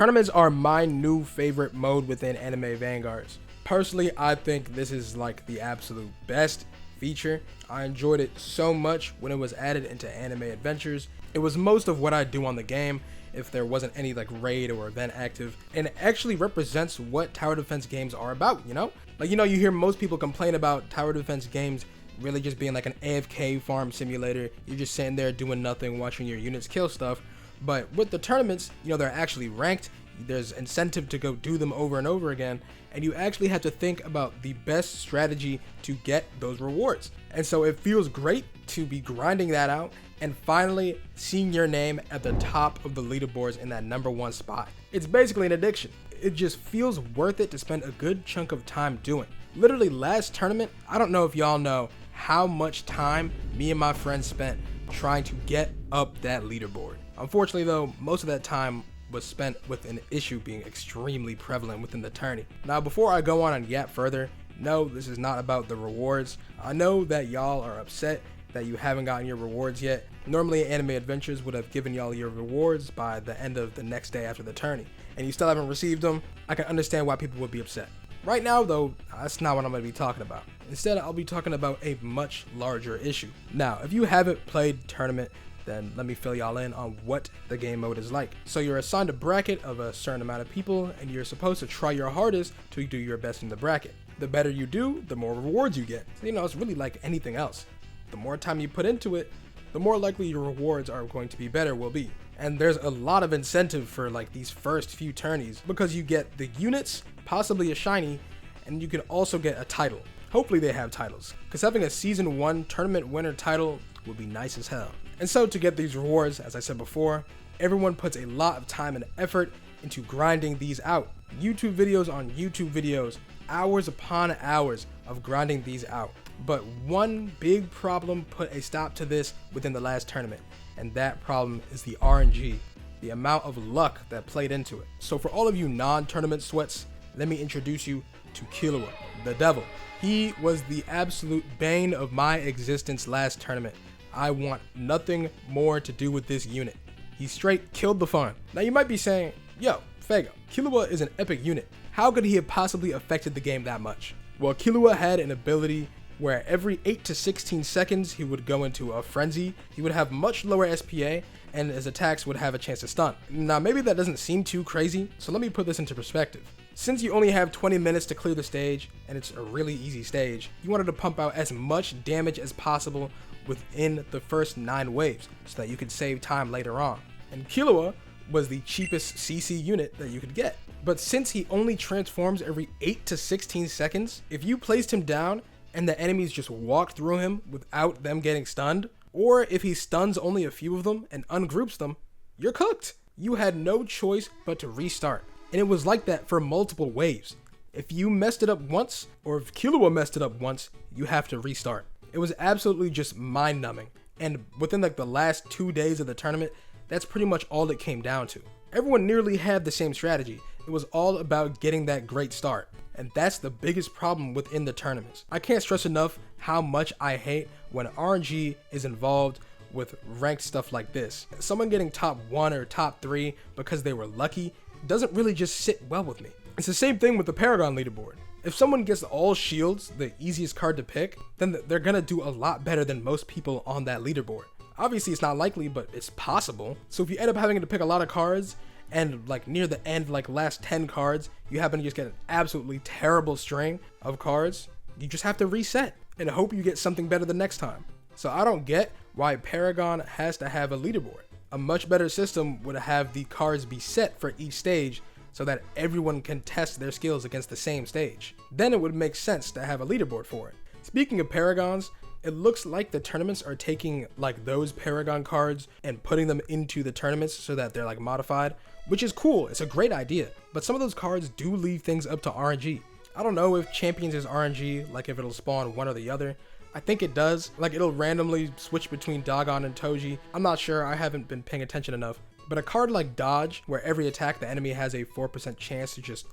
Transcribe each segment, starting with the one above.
Tournaments are my new favorite mode within anime Vanguards. Personally, I think this is like the absolute best feature. I enjoyed it so much when it was added into anime adventures. It was most of what I do on the game if there wasn't any like raid or event active, and it actually represents what tower defense games are about, you know? Like, you hear most people complain about tower defense games really just being like an AFK farm simulator. You're just sitting there doing nothing, watching your units kill stuff. But with the tournaments, they're actually ranked. There's incentive to go do them over and over again, and you actually have to think about the best strategy to get those rewards. And so it feels great to be grinding that out and finally seeing your name at the top of the leaderboards in that #1 spot. It's basically an addiction. It just feels worth it to spend a good chunk of time doing. Literally last tournament, I don't know if y'all know how much time me and my friends spent trying to get up that leaderboard. Unfortunately though, most of that time was spent with an issue being extremely prevalent within the tourney. Now before I go on and yap further, no, this is not about the rewards. I know that y'all are upset that you haven't gotten your rewards yet. Normally Anime Adventures would have given y'all your rewards by the end of the next day after the tourney, and you still haven't received them. I can understand why people would be upset. Right now though, that's not what I'm going to be talking about. Instead, I'll be talking about a much larger issue. Now, if you haven't played Tournament, then let me fill y'all in on what the game mode is like. So you're assigned a bracket of a certain amount of people, and you're supposed to try your hardest to do your best in the bracket. The better you do, the more rewards you get. So, it's really like anything else. The more time you put into it, the more likely your rewards are going to be better will be. And there's a lot of incentive for like these first few tourneys because you get the units, possibly a shiny, and you can also get a title. Hopefully they have titles, because having a season 1 tournament winner title would be nice as hell. And so to get these rewards, as I said before, everyone puts a lot of time and effort into grinding these out. YouTube videos on YouTube videos, hours upon hours of grinding these out. But one big problem put a stop to this within the last tournament, and that problem is the RNG, the amount of luck that played into it. So for all of you non-tournament sweats, let me introduce you to Killua, the devil. He was the absolute bane of my existence last tournament. I want nothing more to do with this unit. He straight killed the fun. Now you might be saying, yo, Fago, Killua is an epic unit. How could he have possibly affected the game that much? Well, Killua had an ability where every 8 to 16 seconds he would go into a frenzy. He would have much lower SPA, and his attacks would have a chance to stun. Now maybe that doesn't seem too crazy, so let me put this into perspective. Since you only have 20 minutes to clear the stage, and it's a really easy stage, you wanted to pump out as much damage as possible within the first 9 waves, so that you could save time later on. And Killua was the cheapest CC unit that you could get. But since he only transforms every 8 to 16 seconds, if you placed him down and the enemies just walk through him without them getting stunned, or if he stuns only a few of them and ungroups them, you're cooked. You had no choice but to restart. And it was like that for multiple waves. If you messed it up once, or if Killua messed it up once, you have to restart. It was absolutely just mind-numbing. And within like the last 2 days of the tournament, that's pretty much all it came down to. Everyone nearly had the same strategy. It was all about getting that great start. And that's the biggest problem within the tournaments. I can't stress enough how much I hate when RNG is involved with ranked stuff like this. Someone getting top 1 or top 3 because they were lucky doesn't really just sit well with me. It's the same thing with the Paragon leaderboard. If someone gets all shields, the easiest card to pick, then they're gonna do a lot better than most people on that leaderboard. Obviously it's not likely, but it's possible. So if you end up having to pick a lot of cards, and like near the end, like last 10 cards, you happen to just get an absolutely terrible string of cards, you just have to reset and hope you get something better the next time. So I don't get why Paragon has to have a leaderboard. A much better system would have the cards be set for each stage so that everyone can test their skills against the same stage. Then it would make sense to have a leaderboard for it. Speaking of Paragons, it looks like the tournaments are taking like those Paragon cards and putting them into the tournaments so that they're like modified, which is cool. It's a great idea, but some of those cards do leave things up to RNG. I don't know if Champions is RNG, like if it'll spawn one or the other. I think it does. Like it'll randomly switch between Dogon and Toji. I'm not sure, I haven't been paying attention enough. But a card like Dodge, where every attack the enemy has a 4% chance to just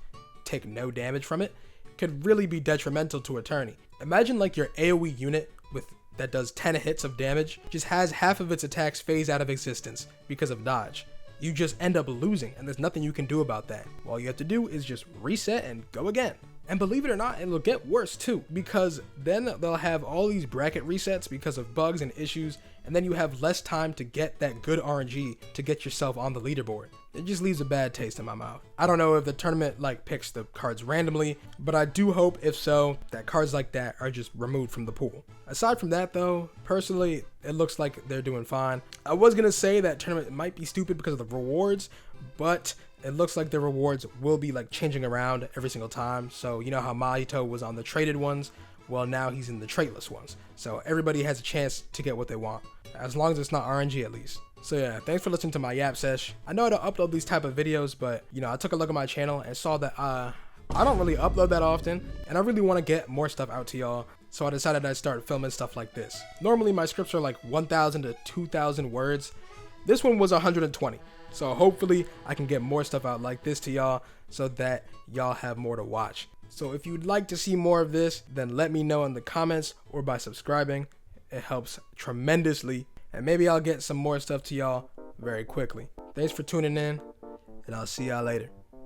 take no damage from it, could really be detrimental to a tourney. Imagine like your AoE unit that does 10 hits of damage just has half of its attacks phase out of existence because of dodge. you just end up losing, and there's nothing you can do about that. All you have to do is just reset and go again. And believe it or not, it'll get worse too, because then they'll have all these bracket resets because of bugs and issues, and then you have less time to get that good RNG to get yourself on the leaderboard. It just leaves a bad taste in my mouth. I don't know if the tournament like picks the cards randomly, but I do hope, if so, that cards like that are just removed from the pool. Aside from that though, personally, it looks like they're doing fine. I was gonna say that tournament might be stupid because of the rewards, but it looks like the rewards will be like changing around every single time. So you know how Mahito was on the traded ones? Well, now he's in the trateless ones. So everybody has a chance to get what they want, as long as it's not RNG at least. So yeah, thanks for listening to my yap sesh. I know I don't upload these type of videos, but you know, I took a look at my channel and saw that I don't really upload that often, and I really want to get more stuff out to y'all. So I decided I'd start filming stuff like this. Normally my scripts are like 1,000 to 2,000 words. This one was 120. So hopefully I can get more stuff out like this to y'all so that y'all have more to watch. So if you'd like to see more of this, then let me know in the comments or by subscribing. It helps tremendously, and maybe I'll get some more stuff to y'all very quickly. Thanks for tuning in, and I'll see y'all later.